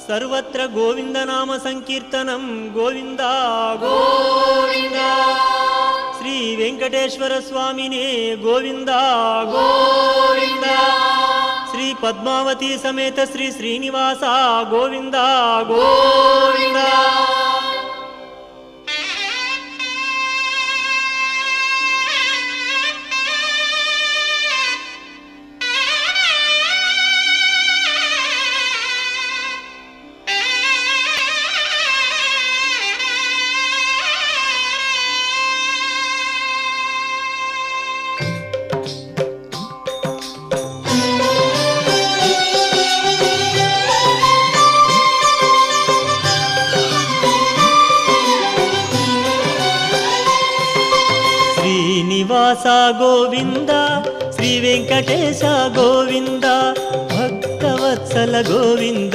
ಸರ್ವತ್ರ ಗೋವಿಂದ ನಾಮ ಸಂಕೀರ್ತನಂ ಗೋವಿಂದ ಗೋವಿಂದ. ಶ್ರೀ ವೆಂಕಟೇಶ್ವರ ಸ್ವಾಮಿನೇ ಗೋವಿಂದ ಗೋವಿಂದ. ಶ್ರೀ ಪದ್ಮಾವತಿ ಸಮೇತ ಶ್ರೀ ಶ್ರೀನಿವಾಸ ಗೋವಿಂದ ಗೋವಿಂದ. ಶ್ರೀನಿವಾಸ ಗೋವಿಂದ, ಶ್ರೀ ವೆಂಕಟೇಶ ಗೋವಿಂದ, ಭಕ್ತವತ್ಸಲ ಗೋವಿಂದ,